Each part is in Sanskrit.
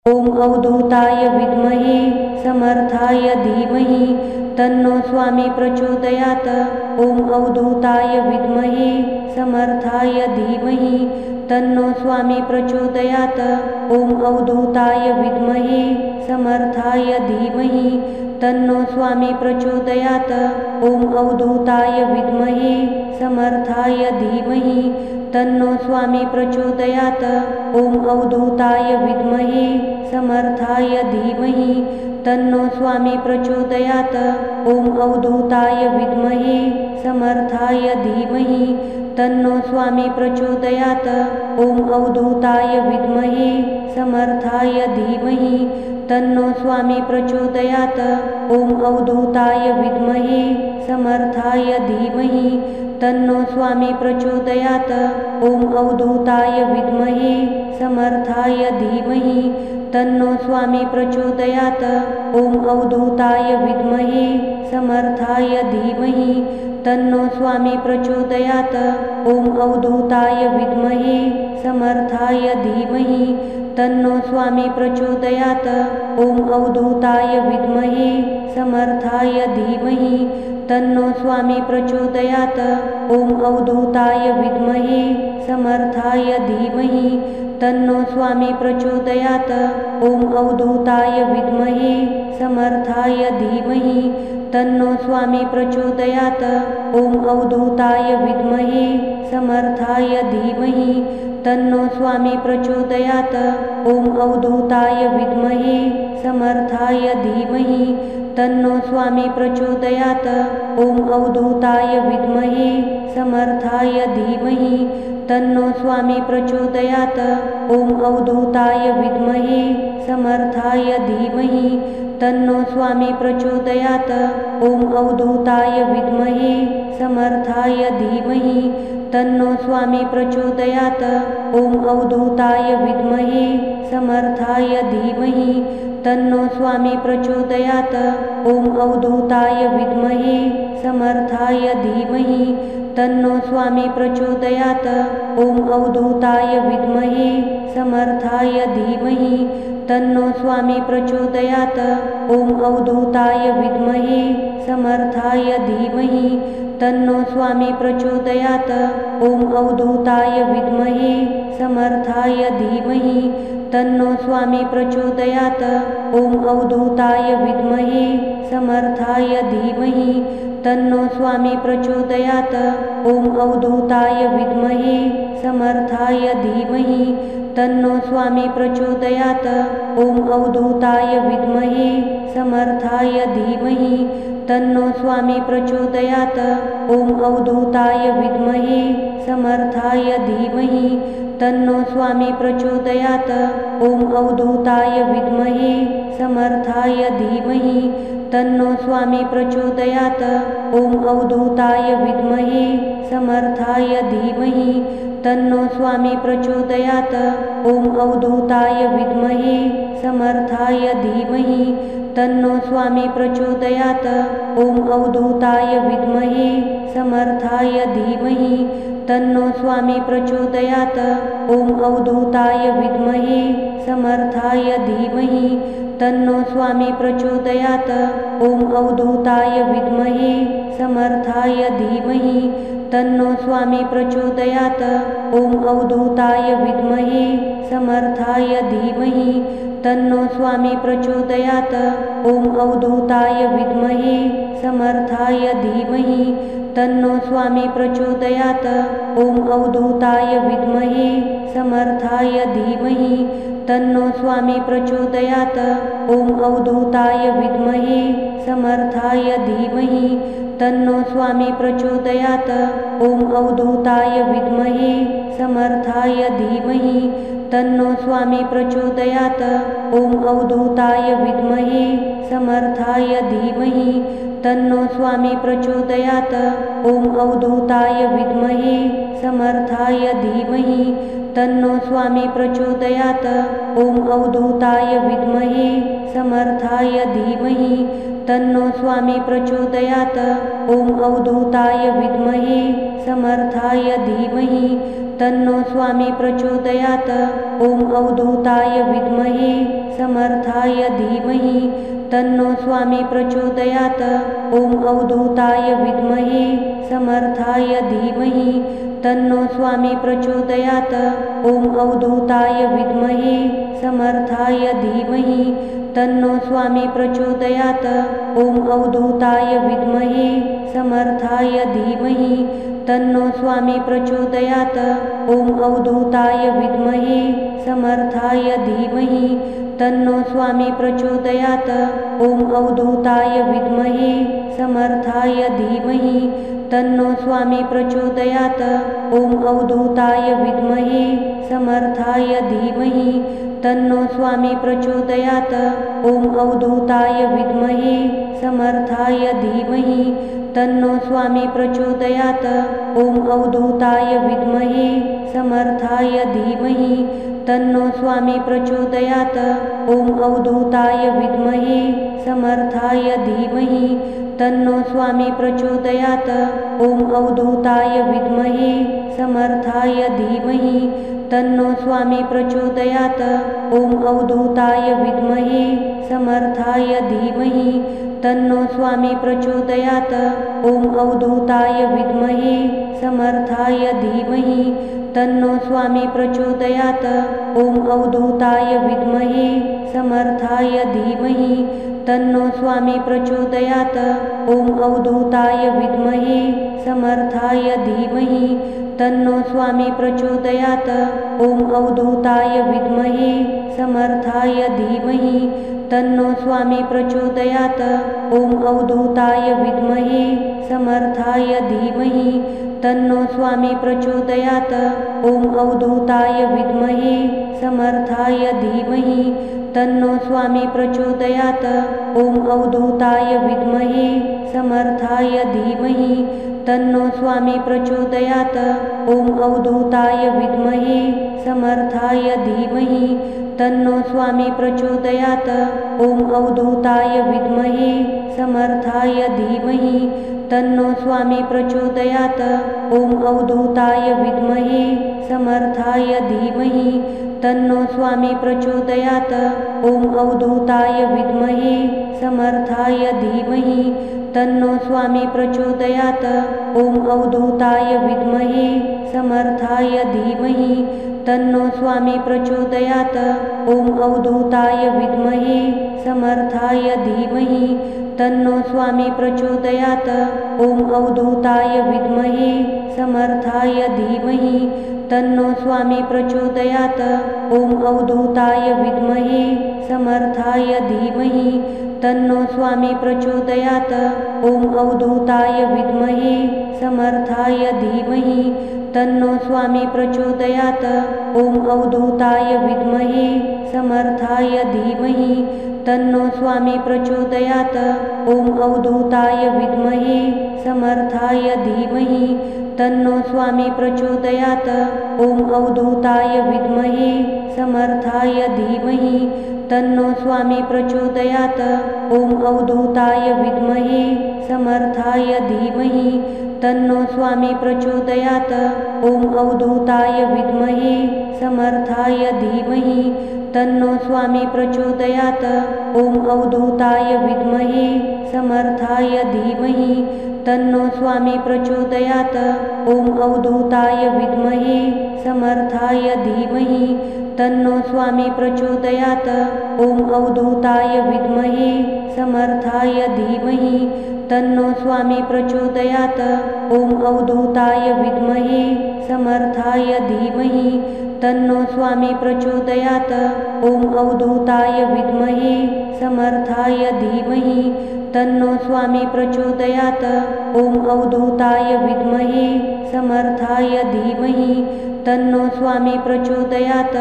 ॐ अवधूताय विद्महे समर्थाय धीमहि तन्नो स्वामी प्रचोदयात्। ॐ अवधूताय विद्महे समर्थाय धीमहि तन्नो स्वामी प्रचोदयात्। ॐ अवधूताय विद्महे समर्थाय धीमहि तन्नो स्वामी प्रचोदयात्। ॐ अवधूताय विद्महे समर्थाय धीमहि तन्नो स्वामी प्रचोदयात्। ॐ अवधूताय विद्महे समर्थाय धीमहि तन्नो स्वामी प्रचोदयात्। ॐ अवधूताय विद्महे समर्थाय धीमहि तन्नो स्वामी प्रचोदयात्। ॐ अवधूताय विद्महे समर्थाय धीमहि तन्नो स्वामी प्रचोदयात्। ॐ अवधूताय विद्महे समर्थाय धीमहि तन्नो स्वामी प्रचोदयात्। ॐ अवधूताय विद्महे समर्थाय धीमहि तन्नो स्वामी प्रचोदयात्। ॐ अवधूताय विद्महे समर्थाय धीमहि तन्नो स्वामी प्रचोदयात्। ॐ अवधूताय विद्महे समर्थाय धीमहि तन्नो स्वामी प्रचोदयात्। ॐ अवधूताय विद्महे समर्थाय धीमहि तन्नो स्वामी प्रचोदयात्। ॐ अवधूताय विद्महे समर्थाय धीमहि तन्नो स्वामी प्रचोदयात्। ॐ अवधूताय विद्महे समर्थाय धीमहि तन्नो स्वामी प्रचोदयात्। ॐ अवधूताय विद्महे समर्थाय धीमहि तन्नो स्वामी प्रचोदयात्। ॐ अवधूताय विद्महे समर्थाय धीमहि तन्नो स्वामी प्रचोदयात्। ॐ अवधूताय विद्महे समर्थाय धीमहि तन्नो स्वामी प्रचोदयात्। ॐ अवधूताय विद्महे समर्थाय धीमहि तन्नो स्वामी प्रचोदयात्। ॐ अवधूताय विद्महे समर्थाय धीमहि तन्नो स्वामी प्रचोदयात्। ॐ अवधूताय विद्महे समर्थाय धीमहि तन्नो स्वामी प्रचोदयात्। ॐ अवधूताय विद्महे समर्थाय धीमहि तन्नो स्वामी प्रचोदयात्। ॐ अवधूताय विद्महे समर्थाय धीमहि तन्नो स्वामी प्रचोदयात्। ॐ अवधूताय विद्महे समर्थाय धीमहि तन्नो स्वामी प्रचोदयात्। ॐ अवधूताय विद्महे समर्थाय धीमहि तन्नो स्वामी प्रचोदयात्। ॐ अवधूताय विद्महे समर्थाय धीमहि तन्नो स्वामी प्रचोदयात्। ॐ अवधूताय विद्महे समर्थाय धीमहि तन्नो स्वामी प्रचोदयात्। ॐ अवधूताय विद्महे समर्थाय धीमहि तन्नो स्वामी प्रचोदयात्। ॐ अवधूताय विद्महे समर्थाय धीमहि तन्नो स्वामी प्रचोदयात्। ॐ अवधूताय विद्महे समर्थाय धीमहि तन्नो स्वामी प्रचोदयात्। ॐ अवधूताय विद्महे समर्थाय धीमहि तन्नो स्वामी प्रचोदयात्। ॐ अवधूताय विद्महे समर्थाय धीमहि तन्नो स्वामी प्रचोदयात्। ॐ अवधूताय विद्महे समर्थाय धीमहि तन्नो स्वामी प्रचोदयात्। ॐ अवधूताय विद्महे समर्थाय धीमहि तन्नो स्वामी प्रचोदयात्। ॐ अवधूताय विद्महे समर्थाय धीमहि तन्नो स्वामी प्रचोदयात्। ॐ अवधूताय विद्महे समर्थाय धीमहि तन्नो स्वामी प्रचोदयात्। ॐ अवधूताय विद्महे समर्थाय धीमहि तन्नो स्वामी प्रचोदयात्। ॐ अवधूताय विद्महे समर्थाय धीमहि तन्नो स्वामी प्रचोदयात्। ॐ अवधूताय विद्महे समर्थाय धीमहि तन्नो स्वामी प्रचोदयात्। ॐ अवधूताय विद्महे समर्थाय धीमहि तन्नो स्वामी प्रचोदयात्। ॐ अवधूताय विद्महे समर्थाय धीमहि तन्नो स्वामी प्रचोदयात्। ॐ अवधूताय विद्महे समर्थाय धीमहि तन्नो स्वामी प्रचोदयात्। ॐ अवधूताय विद्महे समर्थाय धीमहि तन्नो स्वामी प्रचोदयात्। ॐ अवधूताय विद्महे समर्थाय धीमहि तन्नो स्वामी प्रचोदयात्। ॐ अवधूताय विद्महे तन्नो स्वामी प्रचोदयात्। ॐ अवधूताय विद्महे समर्थाय धीमहि तन्नो स्वामी प्रचोदयात्। ॐ अवधूताय विद्महे समर्थाय धीमहि तन्नो स्वामी प्रचोदयात्। ॐ अवधूताय विद्महे समर्थाय धीमहि तन्नो स्वामी प्रचोदयात्। ॐ अवधूताय विद्महे समर्थाय धीमहि तन्नो स्वामी प्रचोदयात्। ॐ अवधूताय विद्महे समर्थाय धीमहि तन्नो स्वामी प्रचोदयात्। ॐ अवधूताय विद्महे समर्थाय धीमहि तन्नो स्वामी प्रचोदयात्। ॐ अवधूताय विद्महे समर्थाय धीमहि तन्नो स्वामी प्रचोदयात्। ॐ अवधूताय विद्महे समर्थाय धीमहि तन्नो स्वामी प्रचोदयात्। ॐ अवधूताय विद्महे समर्थाय धीमहि तन्नो स्वामी प्रचोदयात्। ॐ अवधूताय विद्महे समर्थाय धीमहि तन्नो स्वामी प्रचोदयात्। ॐ अवधूताय विद्महे समर्थाय धीमहि तन्नो स्वामी प्रचोदयात्। ॐ अवधूताय विद्महे समर्थाय धीमहि तन्नो स्वामी प्रचोदयात्। ॐ अवधूताय विद्महे समर्थाय धीमहि तन्नो स्वामी प्रचोदयात्। ॐ अवधूताय विद्महे समर्थाय धीमहि तन्नो स्वामी प्रचोदयात्। ॐ अवधूताय विद्महे समर्थाय धीमहि तन्नो स्वामी प्रचोदयात्। ॐ अवधूताय विद्महे समर्थाय धीमहि तन्नो स्वामी प्रचोदयात्। ॐ अवधूताय विद्महे समर्थाय धीमहि तन्नो स्वामी प्रचोदयात्। ॐ अवधूताय विद्महे समर्थाय धीमहि तन्नो स्वामी प्रचोदयात्। ॐ अवधूताय विद्महे समर्थाय धीमहि तन्नो स्वामी प्रचोदयात्। ॐ अवधूताय विद्महे समर्थाय धीमहि तन्नो स्वामी प्रचोदयात्। ॐ अवधूताय विद्महे समर्थाय धीमहि तन्नो स्वामी प्रचोदयात्। ॐ अवधूताय विद्महे समर्थाय धीमहि तन्नो स्वामी प्रचोदयात्। ॐ अवधूताय विद्महे समर्थाय धीमहि तन्नो स्वामी प्रचोदयात्। ॐ अवधूताय विद्महे समर्थाय धीमहि तन्नो स्वामी प्रचोदयात्। ॐ अवधूताय विद्महे समर्थाय धीमहि तन्नो स्वामी प्रचोदयात्। ॐ अवधूताय विद्महे समर्थाय धीमहि तन्नो स्वामी प्रचोदयात्। ॐ अवधूताय विद्महे समर्थाय धीमहि तन्नो स्वामी प्रचोदयात्। ॐ अवधूताय विद्महे समर्थाय धीमहि तन्नो स्वामी प्रचोदयात्। ॐ अवधूताय विद्महे समर्थाय धीमहि तन्नो स्वामी प्रचोदयात्। ॐ अवधूताय विद्महे समर्थाय धीमहि तन्नो स्वामी प्रचोदयात्। ॐ अवधूताय विद्महे समर्थाय धीमहि तन्नो स्वामी प्रचोदयात्। ॐ अवधूताय विद्महे समर्थाय धीमहि तन्नो स्वामी प्रचोदयात्। ॐ अवधूताय विद्महे समर्थाय धीमहि तन्नो स्वामी प्रचोदयात्। ॐ अवधूताय विद्महे समर्थाय धीमहि तन्नो स्वामी प्रचोदयात्। ॐ अवधूताय विद्महे समर्थाय धीमहि तन्नो स्वामी प्रचोदयात्। ॐ अवधूताय विद्महे समर्थाय धीमहि तन्नो स्वामी प्रचोदयात्। ॐ अवधूताय विद्महे समर्थाय धीमहि तन्नो स्वामी प्रचोदयात्। ॐ अवधूताय विद्महे समर्थाय धीमहि तन्नो स्वामी प्रचोदयात्।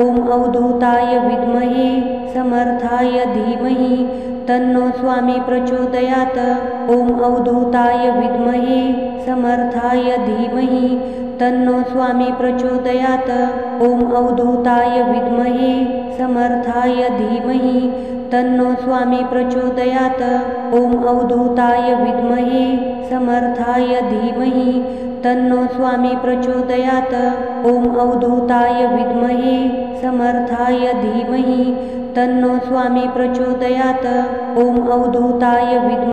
ॐ अवधूताय विद्महे समर्थाय धीमहि तन्नो स्वामी प्रचोदयात्। ॐ अवधूताय विद्महे समर्थाय धीमहि तन्नो स्वामी प्रचोदयात्। ॐ अवधूताय विद्महे समर्थाय धीमहि तन्नो स्वामी प्रचोदयात्। ॐ अवधूताय विद्महे समर्थाय धीमहि तन्नो स्वामी प्रचोदयात्। ॐ अवधूताय विद्महे समर्थाय धीमहि तन्नो स्वामी प्रचोदयात्. ओम अवधूताय विद्महे